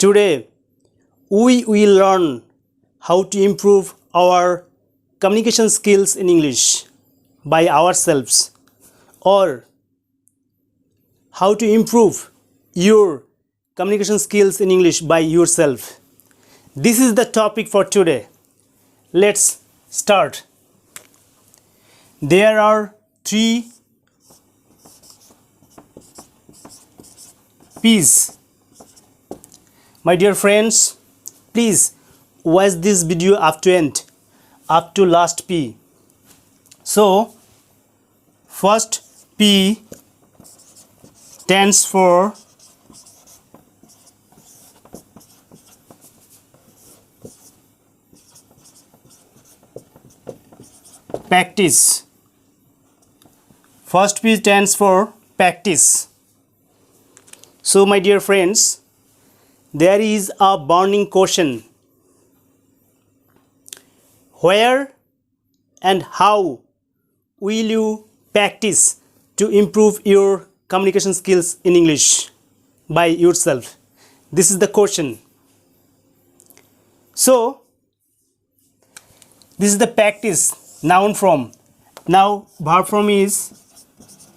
Today, we will learn how to improve our communication skills in English by ourselves, or how to improve your communication skills in English by yourself. This is the topic for today. Let's start. There are 3 P's. My dear friends, please watch this video up to end, up to last P. So, first P stands for practice. First P stands for practice. So, my dear friends, there is a burning question. Where and how will you practice to improve your communication skills in English by yourself? This is the question. So, this is the practice, noun form. Now, verb form is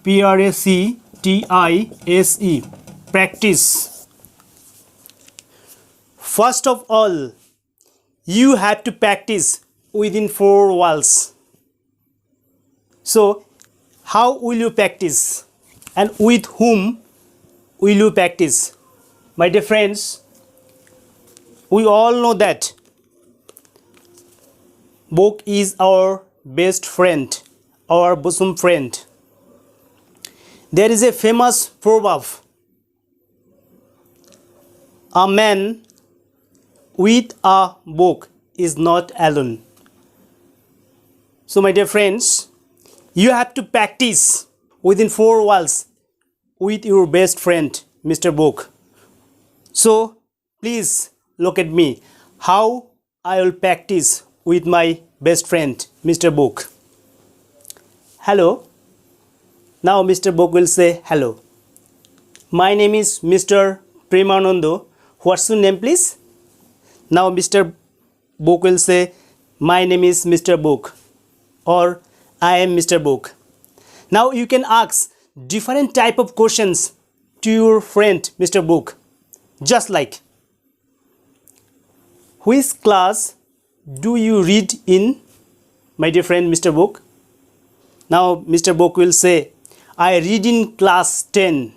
practice, practice. First of all, you have to practice within 4 walls. So, how will you practice? And with whom will you practice? My dear friends, we all know that book is our best friend, our bosom friend. There is a famous proverb: a man with a book is not alone. So, my dear friends, you have to practice within 4 walls with your best friend, Mr. Book. So, please look at me, how I will practice with my best friend, Mr. Book. Hello. Now, Mr. Book will say hello. My name is Mr. Premanando. What's your name, please? Now, Mr. Book will say, my name is Mr. Book, or I am Mr. Book. Now, you can ask different type of questions to your friend, Mr. Book. Just like, which class do you read in, my dear friend, Mr. Book? Now, Mr. Book will say, I read in class 10.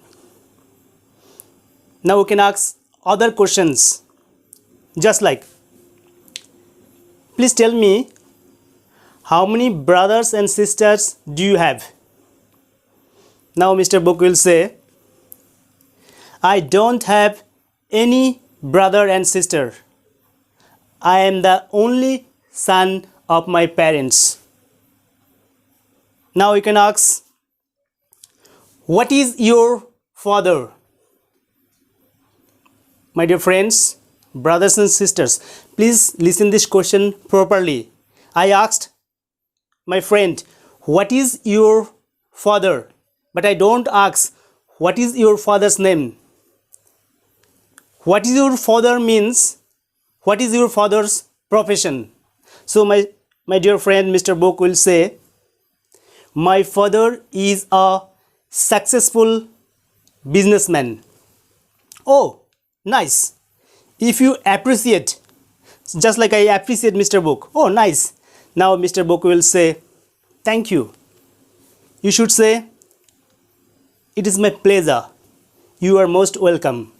Now, we can ask other questions. Just like, please tell me, how many brothers and sisters do you have? Now, Mr. Book will say, I don't have any brother and sister. I am the only son of my parents. Now, you can ask, what is your father? My dear friends, brothers and sisters, please listen this question properly. I asked my friend, what is your father? But I don't ask, what is your father's name? What is your father means, what is your father's profession? So my dear friend, Mr. Book will say, my father is a successful businessman. Oh, nice. If you appreciate, just like I appreciate Mr. Book. Oh, nice. Now, Mr. Book will say, thank you. You should say, it is my pleasure. You are most welcome.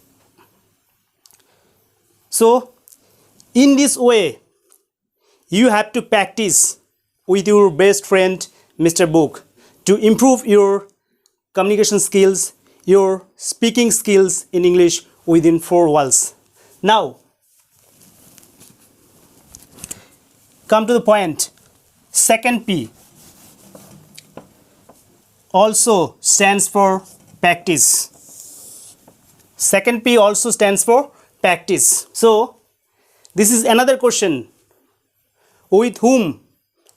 So, in this way, you have to practice with your best friend, Mr. Book, to improve your communication skills, your speaking skills in English within 4 walls. Now, come to the point. Second P also stands for practice. Second P also stands for practice. So, this is another question. With whom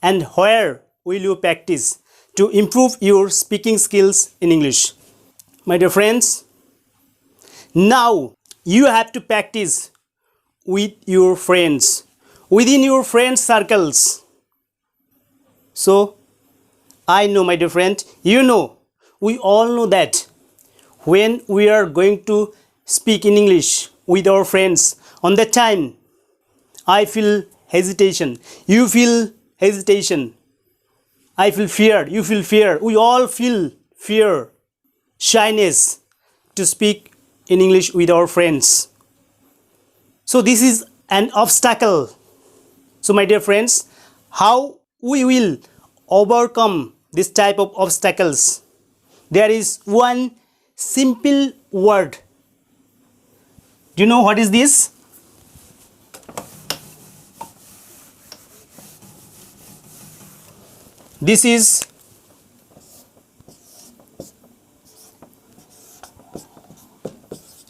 and where will you practice to improve your speaking skills in English? My dear friends, now you have to practice with your friends, within your friend circles. So I know, my dear friend, you know, we all know that when we are going to speak in English with our friends, on that time I feel hesitation, you feel hesitation, I feel fear, you feel fear, we all feel fear, shyness to speak in English with our friends. So this is an obstacle. So my dear friends, how we will overcome this type of obstacles? There is one simple word. Do you know what is this? This is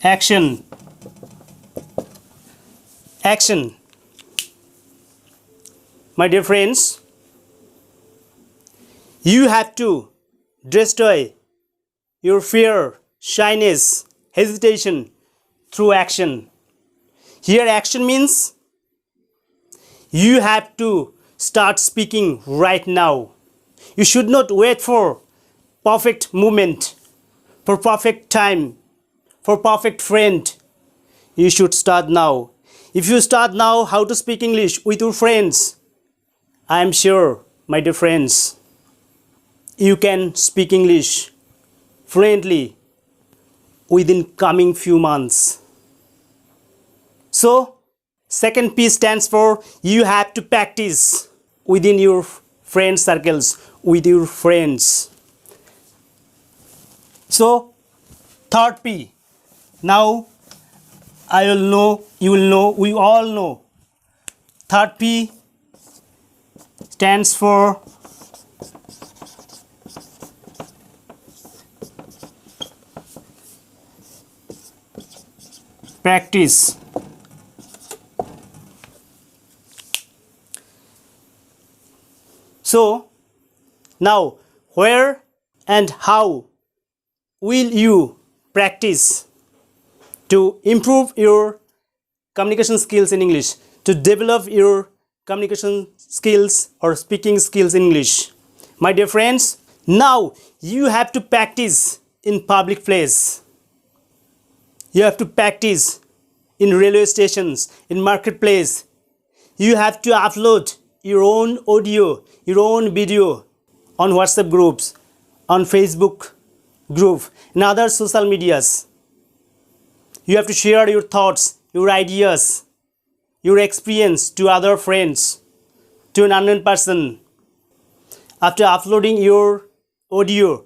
action. Action. My dear friends, you have to destroy your fear, shyness, hesitation through action. Here action means you have to start speaking right now. You should not wait for perfect moment, for perfect time, for perfect friend. You should start now. If you start now how to speak English with your friends, I am sure, my dear friends, you can speak English fluently within coming few months. So, second P stands for you have to practice within your friend circles, with your friends. So, third P. Now, I will know, you will know, we all know. Third P stands for practice. So, now where and how will you practice to improve your communication skills in English, to develop your communication skills or speaking skills in English? My dear friends, now you have to practice in public place. You have to practice in railway stations, in marketplace. You have to upload your own audio, your own video on WhatsApp groups, on Facebook group, and other social medias. You have to share your thoughts, your ideas, your experience to other friends, to an unknown person. After uploading your audio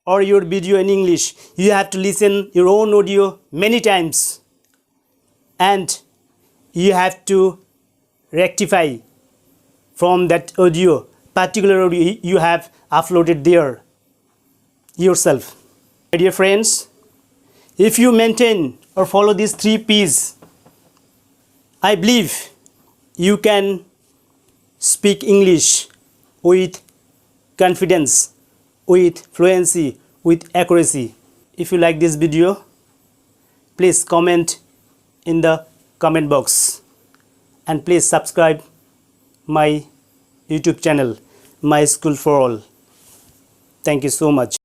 or your video in English, you have to listen your own audio many times, and you have to rectify from that audio, particular audio you have uploaded there yourself. My dear friends, if you maintain or follow these 3 P's, I believe you can speak English with confidence, with fluency, with accuracy. If you like this video, please comment in the comment box, and please subscribe my YouTube channel, My School for All. Thank you so much.